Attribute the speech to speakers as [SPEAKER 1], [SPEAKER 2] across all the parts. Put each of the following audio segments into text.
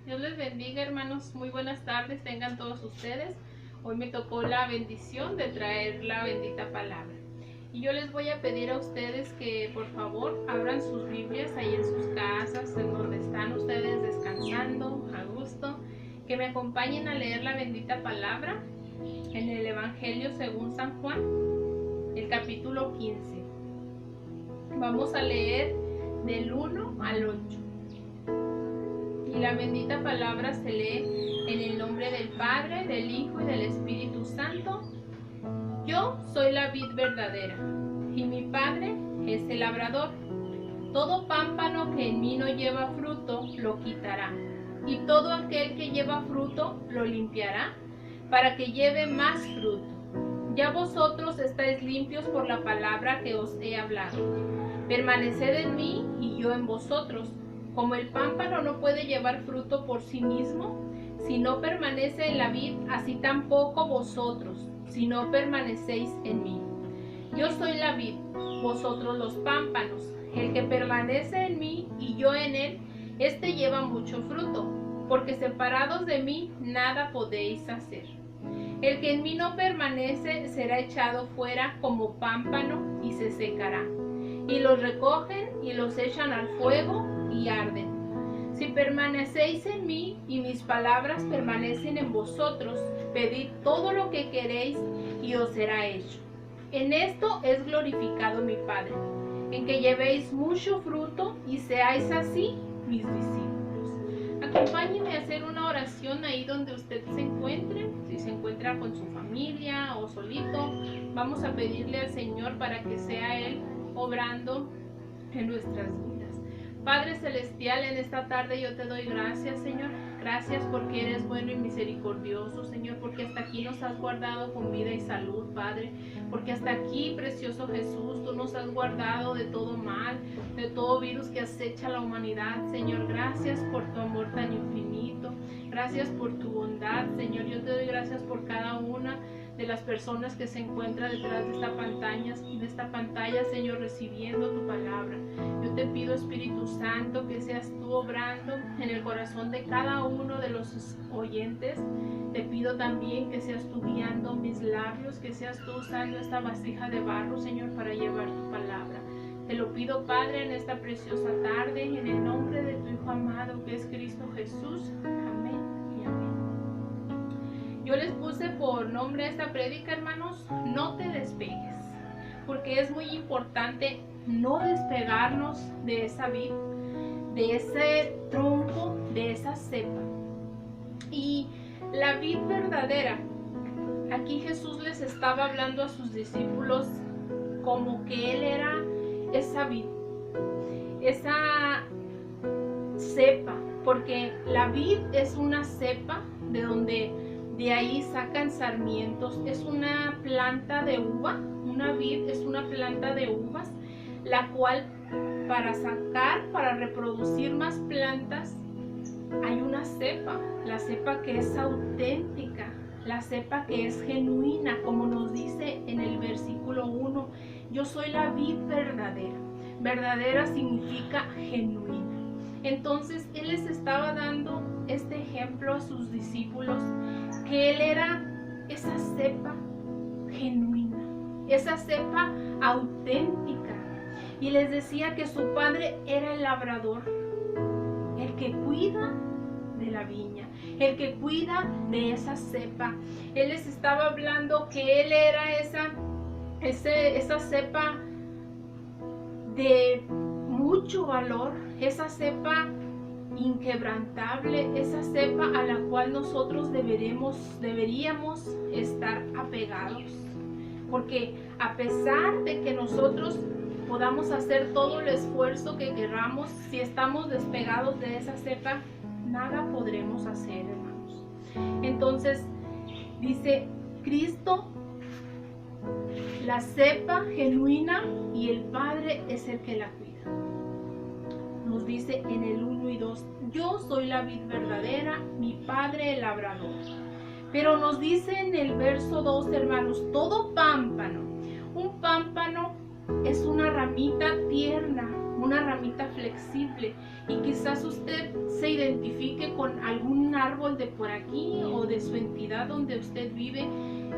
[SPEAKER 1] Dios les bendiga, hermanos. Muy buenas tardes tengan todos ustedes. Hoy me tocó la bendición de traer la bendita palabra. Y yo les voy a pedir a ustedes que por favor abran sus Biblias ahí en sus casas, en donde están ustedes descansando a gusto, que me acompañen a leer la bendita palabra en el Evangelio según San Juan, el capítulo 15. Vamos a leer del 1 al 8. Y la bendita palabra se lee en el nombre del Padre, del Hijo y del Espíritu Santo. Yo soy la vid verdadera, y mi Padre es el labrador. Todo pámpano que en mí no lleva fruto, lo quitará, y todo aquel que lleva fruto, lo limpiará, para que lleve más fruto. Ya vosotros estáis limpios por la palabra que os he hablado. Permaneced en mí y yo en vosotros. Como el pámpano no puede llevar fruto por sí mismo, si no permanece en la vid, así tampoco vosotros, si no permanecéis en mí. Yo soy la vid, vosotros los pámpanos. El que permanece en mí y yo en él, éste lleva mucho fruto, porque separados de mí nada podéis hacer. El que en mí no permanece será echado fuera como pámpano y se secará. Y los recogen y los echan al fuego y arden. Si permanecéis en mí y mis palabras permanecen en vosotros, pedid todo lo que queréis y os será hecho. En esto es glorificado mi Padre, en que llevéis mucho fruto y seáis así mis discípulos. Acompáñenme a hacer una oración ahí donde usted se encuentre. Si se encuentra con su familia o solito, vamos a pedirle al Señor para que sea Él obrando en nuestras vidas. Padre Celestial, en esta tarde yo te doy gracias, Señor. Gracias porque eres bueno y misericordioso, Señor, porque hasta aquí nos has guardado con vida y salud, Padre. Porque hasta aquí, precioso Jesús, tú nos has guardado de todo mal, de todo virus que acecha a la humanidad, Señor. Gracias por tu amor tan infinito. Gracias por tu bondad, Señor. Yo te doy gracias por cada una de las personas que se encuentran detrás de esta pantalla, Señor, recibiendo tu palabra. Yo te pido, Espíritu Santo, que seas tú obrando en el corazón de cada uno de los oyentes. Te pido también que seas tú guiando mis labios, que seas tú usando esta vasija de barro, Señor, para llevar tu palabra. Te lo pido, Padre, en esta preciosa tarde, en el nombre de tu Hijo amado, que es Cristo Jesús. Amén y amén. Yo les puse por nombre a esta prédica, hermanos, no te despegues, porque es muy importante no despegarnos de esa vid, de ese tronco, de esa cepa. Y la vid verdadera, aquí Jesús les estaba hablando a sus discípulos como que Él era esa vid, esa cepa, porque la vid es una cepa de ahí sacan sarmientos. Es una planta de uva, una vid es una planta de uvas, la cual para reproducir más plantas, hay una cepa, la cepa que es auténtica, la cepa que es genuina, como nos dice en el versículo 1, yo soy la vid verdadera. Verdadera significa genuina. Entonces Él les estaba dando este ejemplo a sus discípulos, que Él era esa cepa genuina, esa cepa auténtica. Y les decía que su Padre era el labrador, el que cuida de la viña, el que cuida de esa cepa. Él les estaba hablando que Él era esa cepa de mucho valor, esa cepa inquebrantable, esa cepa a la cual nosotros deberíamos estar apegados, porque a pesar de que nosotros podamos hacer todo el esfuerzo que queramos, si estamos despegados de esa cepa, nada podremos hacer, hermanos. Entonces dice Cristo, la cepa genuina, y el Padre es el que la cuida. Nos dice en el 1 y 2, yo soy la vid verdadera, mi Padre el labrador. Pero nos dice en el verso 2, hermanos, todo pámpano. Un pámpano es una ramita tierna, una ramita flexible. Y quizás usted se identifique con algún árbol de por aquí o de su entidad donde usted vive,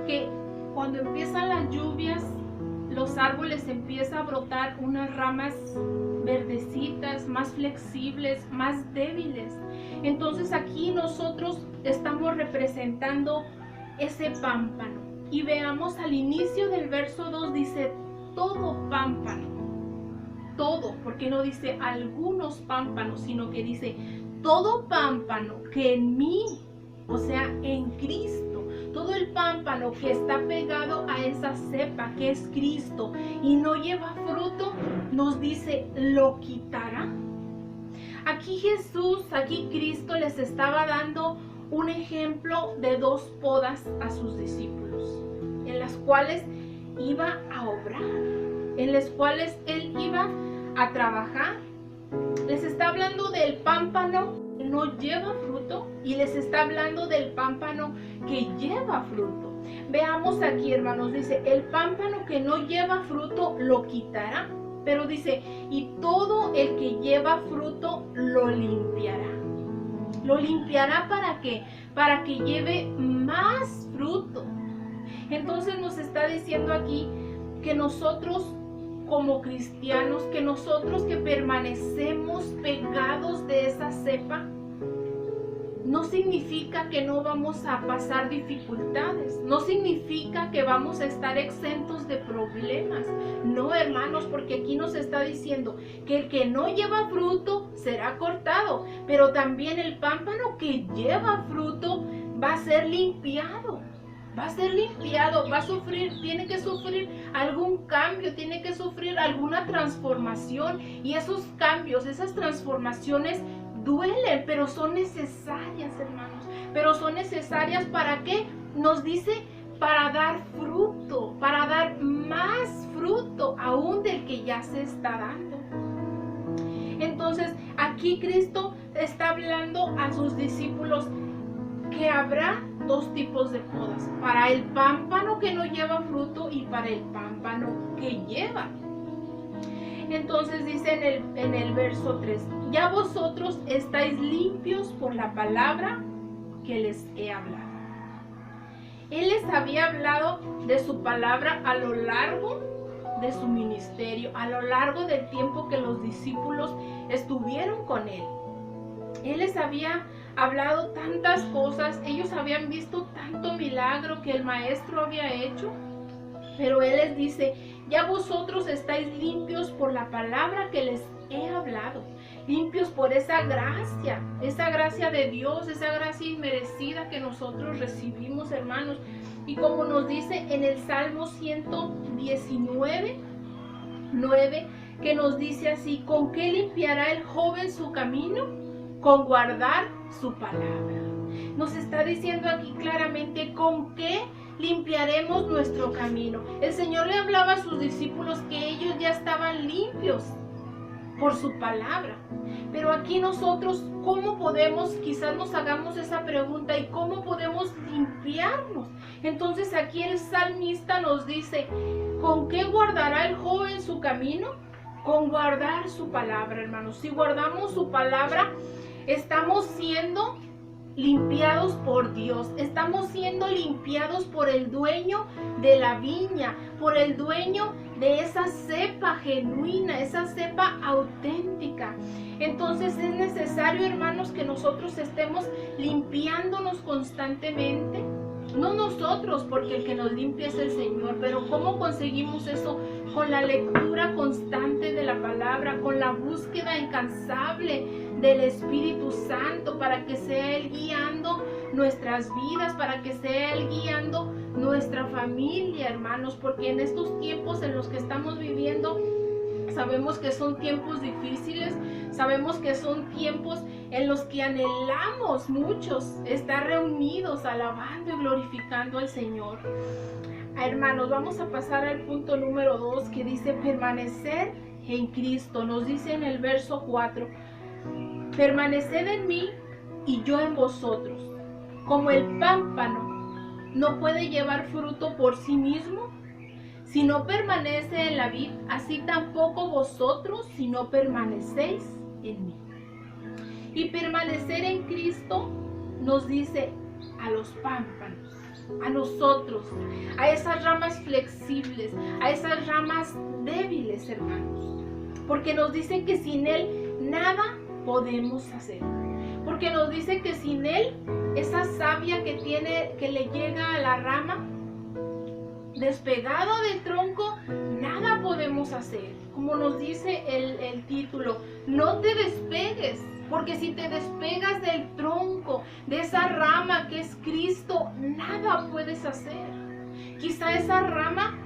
[SPEAKER 1] que cuando empiezan las lluvias, los árboles empiezan a brotar unas ramas verdecitas, más flexibles, más débiles. Entonces aquí nosotros estamos representando ese pámpano. Y veamos al inicio del verso 2, dice todo pámpano. Todo, porque no dice algunos pámpanos, sino que dice todo pámpano que en mí, o sea, en Cristo, todo el pámpano que está pegado a esa cepa que es Cristo y no lleva fruto, nos dice, lo quitará. Aquí Jesús, aquí Cristo les estaba dando un ejemplo de dos podas a sus discípulos, en las cuales iba a obrar, en las cuales Él iba a trabajar. Les está hablando del pámpano que no lleva fruto y les está hablando del pámpano que lleva fruto. Veamos aquí, hermanos, dice, el pámpano que no lleva fruto lo quitará, pero dice, y todo el que lleva fruto lo limpiará. ¿Lo limpiará para qué? Para que lleve más fruto. Entonces nos está diciendo aquí que nosotros como cristianos, que nosotros que permanecemos pegados de esa cepa, no significa que no vamos a pasar dificultades, no significa que vamos a estar exentos de problemas. No, hermanos, porque aquí nos está diciendo que el que no lleva fruto será cortado, pero también el pámpano que lleva fruto va a ser limpiado. Va a ser limpiado, va a sufrir, tiene que sufrir algún cambio, tiene que sufrir alguna transformación. Y esos cambios, esas transformaciones duelen, pero son necesarias, hermanos. Pero son necesarias ¿para qué? Nos dice, para dar fruto, para dar más fruto aún del que ya se está dando. Entonces, aquí Cristo está hablando a sus discípulos que habrá dos tipos de podas, para el pámpano que no lleva fruto y para el pámpano que lleva. Entonces dice en el verso 3, ya vosotros estáis limpios por la palabra que les he hablado. Él les había hablado de su palabra a lo largo de su ministerio, a lo largo del tiempo que los discípulos estuvieron con él. Él les había hablado tantas cosas, ellos habían visto tanto milagro que el maestro había hecho, pero Él les dice, ya vosotros estáis limpios por la palabra que les he hablado, limpios por esa gracia de Dios, esa gracia inmerecida que nosotros recibimos, hermanos. Y como nos dice en el Salmo 119, 9, que nos dice así, ¿con qué limpiará el joven su camino? Con guardar su palabra. Nos está diciendo aquí claramente con qué limpiaremos nuestro camino. El Señor le hablaba a sus discípulos que ellos ya estaban limpios por su palabra. Pero aquí nosotros, ¿cómo podemos? Quizás nos hagamos esa pregunta, ¿y cómo podemos limpiarnos? Entonces aquí el salmista nos dice, ¿con qué guardará el joven su camino? Con guardar su palabra, hermanos. Si guardamos su palabra, estamos siendo limpiados por Dios, estamos siendo limpiados por el dueño de la viña, por el dueño de esa cepa genuina, esa cepa auténtica. Entonces es necesario, hermanos, que nosotros estemos limpiándonos constantemente. No nosotros, porque el que nos limpia es el Señor, pero ¿cómo conseguimos eso? Con la lectura constante de la palabra, con la búsqueda incansable del Espíritu Santo, para que sea Él guiando nuestras vidas, para que sea Él guiando nuestra familia, hermanos, porque en estos tiempos en los que estamos viviendo, sabemos que son tiempos difíciles, sabemos que son tiempos en los que anhelamos muchos estar reunidos, alabando y glorificando al Señor. Hermanos, vamos a pasar al punto número 2, que dice permanecer en Cristo. Nos dice en el verso 4, permaneced en mí y yo en vosotros. Como el pámpano no puede llevar fruto por sí mismo si no permanece en la vid, así tampoco vosotros si no permanecéis en mí. Y permanecer en Cristo nos dice a los pámpanos, a nosotros, a esas ramas flexibles, a esas ramas débiles, hermanos. Porque nos dice que sin Él nada podemos hacer. Porque nos dice que sin Él, esa savia que le llega a la rama, despegado del tronco, nada podemos hacer. Como nos dice el título, no te despegues, porque si te despegas del tronco, de esa rama que es Cristo, nada puedes hacer. Quizá esa rama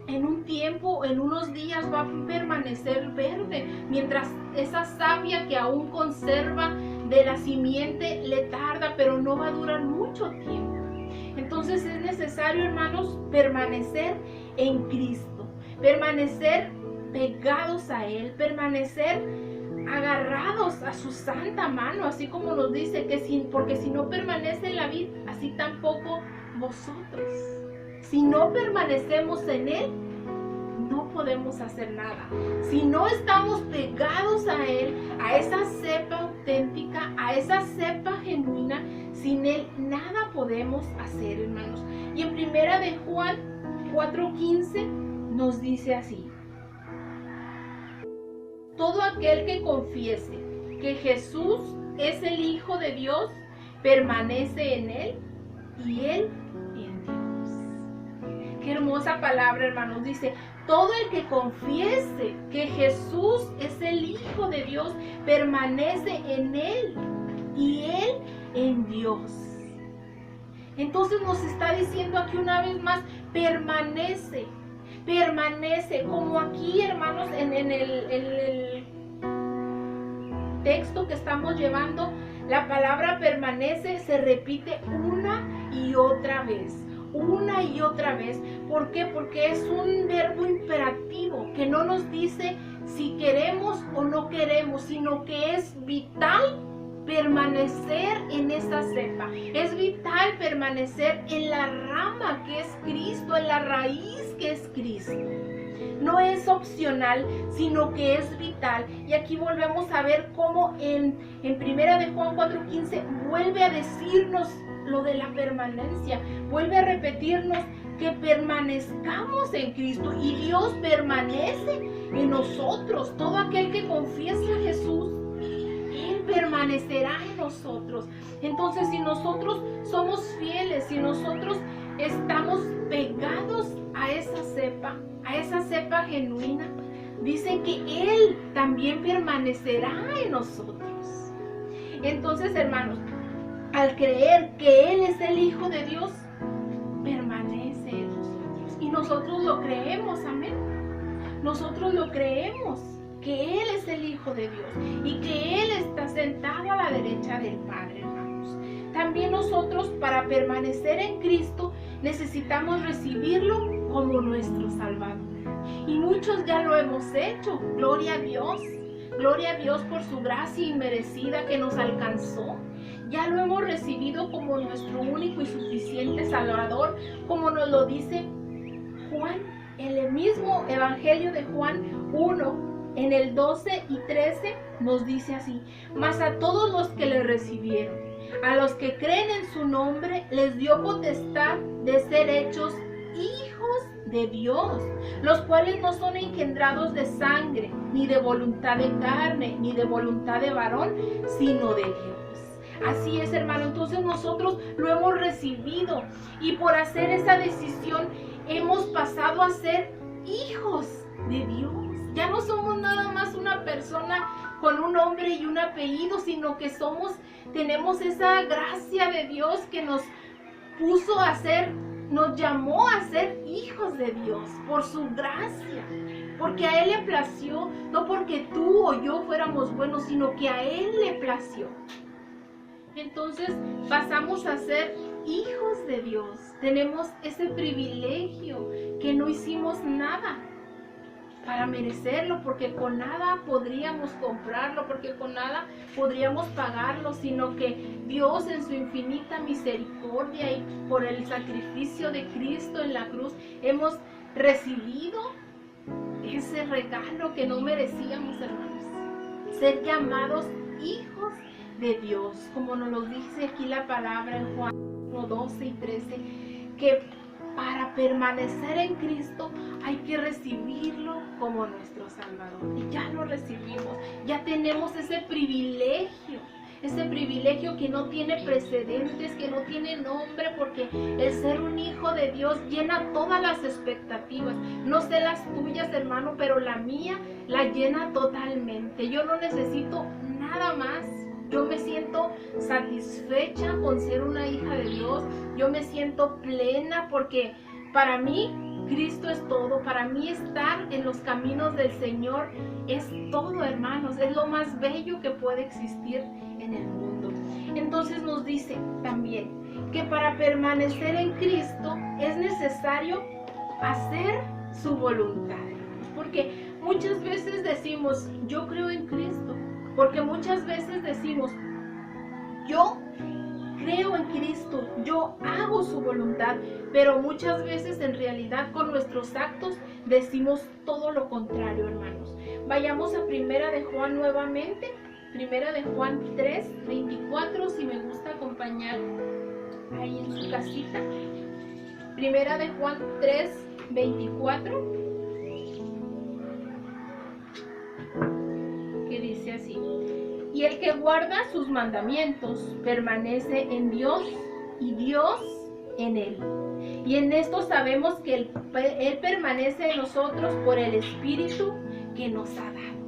[SPEAKER 1] en un tiempo, en unos días va a permanecer verde, mientras esa savia que aún conserva de la simiente le tarda, pero no va a durar mucho tiempo. Entonces es necesario, hermanos, permanecer en Cristo, permanecer pegados a Él, permanecer agarrados a su santa mano, así como nos dice que porque si no permanece en la vid, así tampoco vosotros. Si no permanecemos en Él, no podemos hacer nada. Si no estamos pegados a Él, a esa cepa auténtica, a esa cepa genuina, sin Él nada podemos hacer, hermanos. Y en primera de Juan 4:15 nos dice así: todo aquel que confiese que Jesús es el Hijo de Dios, permanece en Él y Él en Dios. Qué hermosa palabra, hermanos. Dice, todo el que confiese que Jesús es el Hijo de Dios, permanece en Él y Él en Dios. Entonces nos está diciendo aquí una vez más, permanece, como aquí, hermanos, en el texto que estamos llevando, la palabra permanece se repite una y otra vez. ¿Por qué? Porque es un verbo imperativo que no nos dice si queremos o no queremos, sino que es vital permanecer en esa cepa. Es vital permanecer en la rama que es Cristo, en la raíz que es Cristo. No es opcional, sino que es vital. Y aquí volvemos a ver cómo en primera de Juan 4:15 vuelve a decirnos lo de la permanencia. Vuelve a repetirnos que permanezcamos en Cristo y Dios permanece en nosotros. Todo aquel que confiese a Jesús, Él permanecerá en nosotros. Entonces, si nosotros somos fieles, si nosotros estamos pegados a esa cepa genuina, dice que Él también permanecerá en nosotros. Entonces, hermanos, al creer que Él es el Hijo de Dios, permanece en nosotros. Y nosotros lo creemos, amén. Nosotros lo creemos, que Él es el Hijo de Dios y que Él está sentado a la derecha del Padre, hermanos. También nosotros, para permanecer en Cristo, necesitamos recibirlo como nuestro Salvador. Y muchos ya lo hemos hecho. Gloria a Dios. Gloria a Dios por su gracia inmerecida que nos alcanzó. Ya lo hemos recibido como nuestro único y suficiente Salvador, como nos lo dice Juan, en el mismo Evangelio de Juan 1, en el 12 y 13, nos dice así: mas a todos los que le recibieron, a los que creen en su nombre, les dio potestad de ser hechos hijos de Dios, los cuales no son engendrados de sangre, ni de voluntad de carne, ni de voluntad de varón, sino de Dios. Así es, hermano. Entonces nosotros lo hemos recibido y por hacer esa decisión hemos pasado a ser hijos de Dios. Ya no somos nada más una persona con un nombre y un apellido, sino que tenemos esa gracia de Dios que nos puso a ser, nos llamó a ser hijos de Dios por su gracia. Porque a Él le plació, no porque tú o yo fuéramos buenos, sino que a Él le plació. Entonces pasamos a ser hijos de Dios. Tenemos ese privilegio que no hicimos nada para merecerlo, porque con nada podríamos comprarlo, porque con nada podríamos pagarlo, sino que Dios en su infinita misericordia y por el sacrificio de Cristo en la cruz hemos recibido ese regalo que no merecíamos, hermanos. Ser llamados hijos de Dios, como nos lo dice aquí la palabra en Juan 12 y 13, que para permanecer en Cristo hay que recibirlo como nuestro Salvador. Y ya lo recibimos, ya tenemos ese privilegio que no tiene precedentes, que no tiene nombre, porque el ser un hijo de Dios llena todas las expectativas. No sé las tuyas, hermano, pero la mía la llena totalmente. Yo no necesito nada más. Yo me siento satisfecha con ser una hija de Dios. Yo me siento plena porque para mí Cristo es todo. Para mí estar en los caminos del Señor es todo, hermanos. Es lo más bello que puede existir en el mundo. Entonces nos dice también que para permanecer en Cristo es necesario hacer su voluntad. Porque muchas veces decimos, yo creo en Cristo. Porque muchas veces decimos, yo creo en Cristo, yo hago su voluntad, pero muchas veces en realidad con nuestros actos decimos todo lo contrario, hermanos. Vayamos a Primera de Juan nuevamente, Primera de Juan 3, 24, si me gusta acompañar ahí en su casita. Primera de Juan 3, 24. Que dice así: y el que guarda sus mandamientos permanece en Dios y Dios en él. Y en esto sabemos que él permanece en nosotros por el Espíritu que nos ha dado.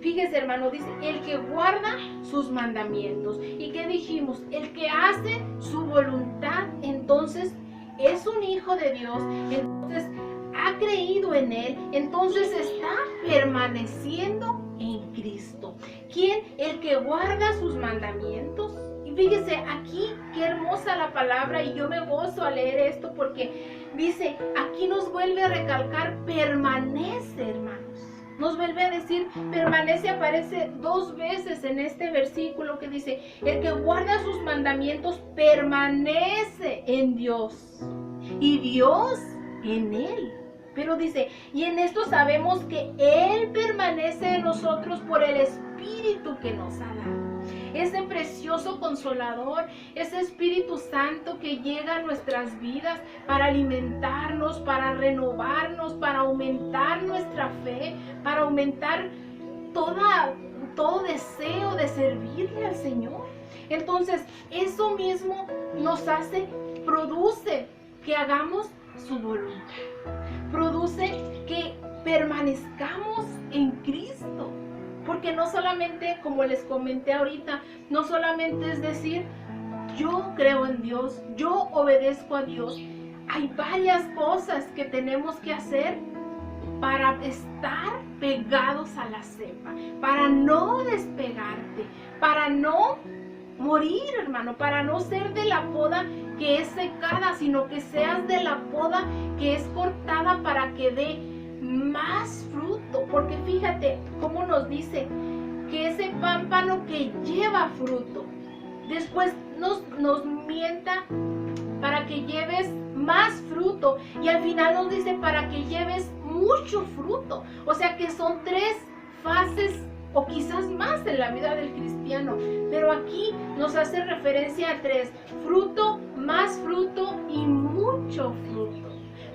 [SPEAKER 1] Fíjese, hermano, dice, el que guarda sus mandamientos. ¿Y qué dijimos? El que hace su voluntad, entonces es un hijo de Dios, entonces ha creído en él, entonces está permaneciendo en Cristo. ¿Quién? El que guarda sus mandamientos. Y fíjese aquí qué hermosa la palabra, y yo me gozo al leer esto porque dice, aquí nos vuelve a recalcar, permanece, hermanos. Nos vuelve a decir, permanece, aparece 2 veces en este versículo que dice, el que guarda sus mandamientos permanece en Dios y Dios en él. Pero dice, y en esto sabemos que Él permanece en nosotros por el Espíritu que nos ha dado. Ese precioso Consolador, ese Espíritu Santo que llega a nuestras vidas para alimentarnos, para renovarnos, para aumentar nuestra fe, para aumentar todo deseo de servirle al Señor. Entonces, eso mismo nos produce que hagamos su voluntad. Produce que permanezcamos en Cristo. Porque no solamente, como les comenté ahorita, no solamente es decir, yo creo en Dios, yo obedezco a Dios. Hay varias cosas que tenemos que hacer para estar pegados a la cepa, para no despegarte, para no morir, hermano, para no ser de la poda que es secada, sino que seas de la poda que es cortada para que dé más fruto. Porque fíjate cómo nos dice que ese pámpano que lleva fruto, después nos mienta para que lleves más fruto, y al final nos dice para que lleves mucho fruto. O sea que son 3 fases o quizás más en la vida del cristiano, pero aquí nos hace referencia a 3: fruto, más fruto y mucho fruto.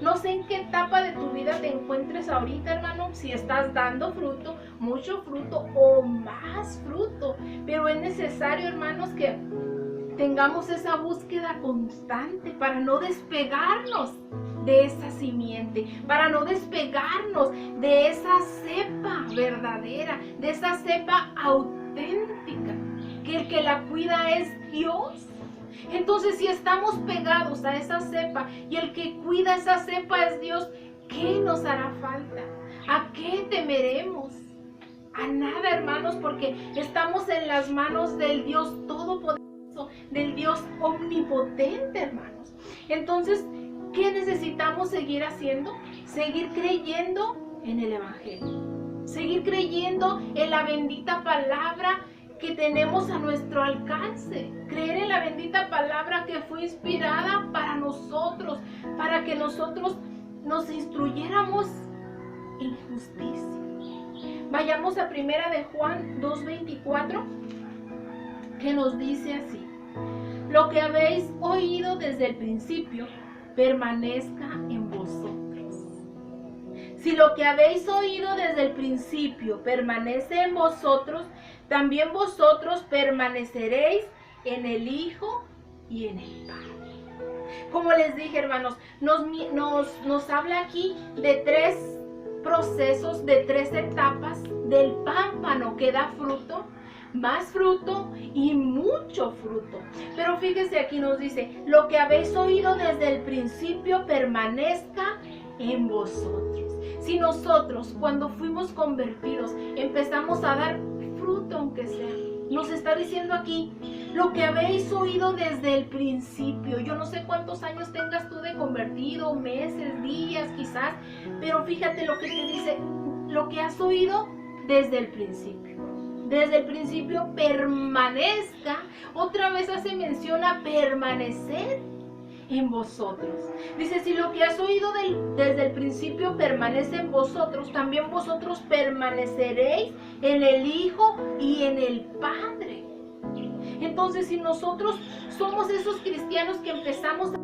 [SPEAKER 1] No sé en qué etapa de tu vida te encuentres ahorita, hermano, si estás dando fruto, mucho fruto o más fruto, pero es necesario, hermanos, que tengamos esa búsqueda constante para no despegarnos de esa simiente, para no despegarnos de esa cepa verdadera, de esa cepa auténtica, que el que la cuida es Dios. Entonces, si estamos pegados a esa cepa y el que cuida esa cepa es Dios, ¿qué nos hará falta? ¿A qué temeremos? A nada, hermanos, porque estamos en las manos del Dios Todopoderoso, del Dios Omnipotente, hermanos. Entonces, ¿qué necesitamos seguir haciendo? Seguir creyendo en el Evangelio. Seguir creyendo en la bendita palabra que tenemos a nuestro alcance. Creer en la bendita palabra que fue inspirada para nosotros, para que nosotros nos instruyéramos en justicia. Vayamos a primera de Juan 2:24, que nos dice así: lo que habéis oído desde el principio permanezca en vosotros. Si lo que habéis oído desde el principio permanece en vosotros, también vosotros permaneceréis en el Hijo y en el Padre. Como les dije, hermanos, nos habla aquí de 3 procesos, de 3 etapas del pámpano que da fruto, más fruto y mucho fruto. Pero fíjese, aquí nos dice: lo que habéis oído desde el principio permanezca en vosotros. Si nosotros, cuando fuimos convertidos, empezamos a dar fruto, aunque sea, nos está diciendo aquí: lo que habéis oído desde el principio. Yo no sé cuántos años tengas tú de convertido, meses, días quizás, pero fíjate lo que te dice: lo que has oído desde el principio. Desde el principio permanezca. Otra vez hace mención a permanecer en vosotros. Dice: si lo que has oído desde el principio permanece en vosotros, también vosotros permaneceréis en el Hijo y en el Padre. Entonces, si nosotros somos esos cristianos que empezamos a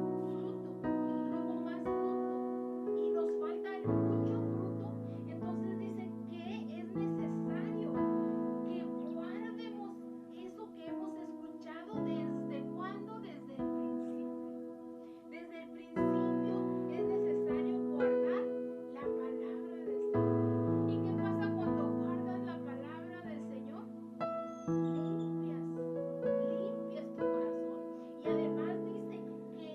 [SPEAKER 1] limpias tu corazón. Y además dice que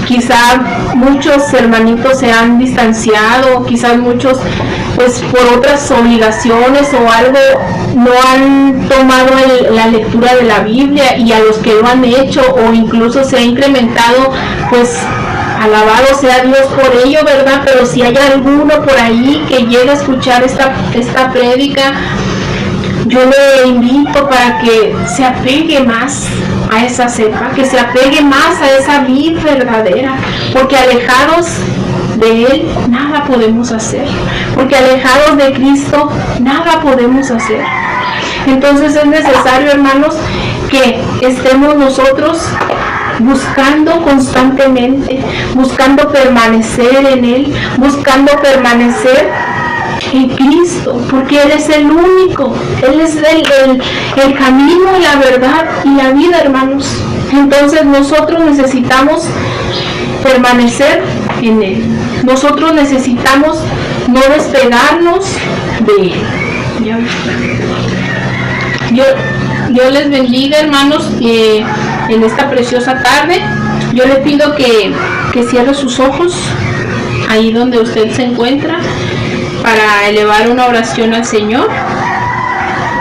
[SPEAKER 1] quizá muchos hermanitos se han distanciado, quizás muchos pues por otras obligaciones o algo no han tomado la lectura de la Biblia, y a los que lo han hecho o incluso se ha incrementado, pues alabado sea Dios por ello, ¿verdad? Pero si hay alguno por ahí que llegue a escuchar esta prédica, yo le invito para que se apegue más a esa cepa, que se apegue más a esa vid verdadera, porque alejados de Él nada podemos hacer, porque alejados de Cristo nada podemos hacer. Entonces es necesario, hermanos, que estemos nosotros buscando constantemente, buscando permanecer en Él, buscando permanecer en Cristo, porque Él es el único, Él es el camino, la verdad y la vida, hermanos. Entonces nosotros necesitamos permanecer en Él, nosotros necesitamos no despegarnos de Él. Dios les bendiga, hermanos, en esta preciosa tarde. Yo le pido que cierre sus ojos ahí donde usted se encuentra, para elevar una oración al Señor.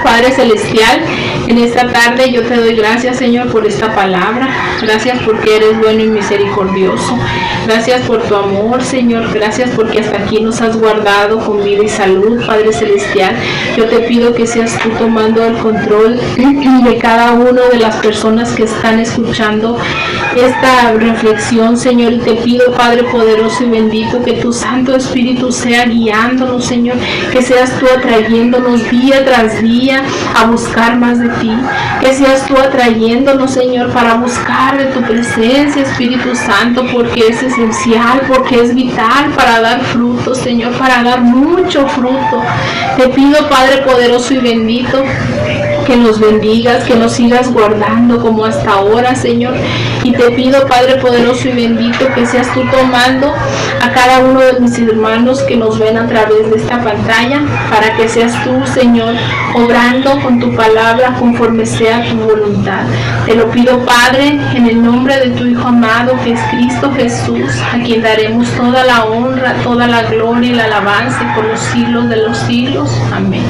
[SPEAKER 1] Padre Celestial, en esta tarde yo te doy gracias, Señor, por esta palabra. Gracias porque eres bueno y misericordioso. Gracias por tu amor, Señor. Gracias porque hasta aquí nos has guardado con vida y salud, Padre Celestial. Yo te pido que seas tú tomando el control de cada una de las personas que están escuchando esta reflexión, Señor. Y te pido, Padre poderoso y bendito, que tu Santo Espíritu sea guiándonos, Señor. Que seas tú atrayéndonos día tras día a buscar más de ti. Que seas tú atrayéndonos, Señor, para buscar de tu presencia, Espíritu Santo, porque es esencial, porque es vital para dar fruto, Señor, para dar mucho fruto. Te pido, Padre poderoso y bendito, que nos bendigas, que nos sigas guardando como hasta ahora, Señor. Y te pido, Padre poderoso y bendito, que seas tú tomando a cada uno de mis hermanos que nos ven a través de esta pantalla, para que seas tú, Señor, obrando con tu palabra conforme sea tu voluntad. Te lo pido, Padre, en el nombre de tu Hijo amado, que es Cristo Jesús, a quien daremos toda la honra, toda la gloria y la alabanza por los siglos de los siglos. Amén.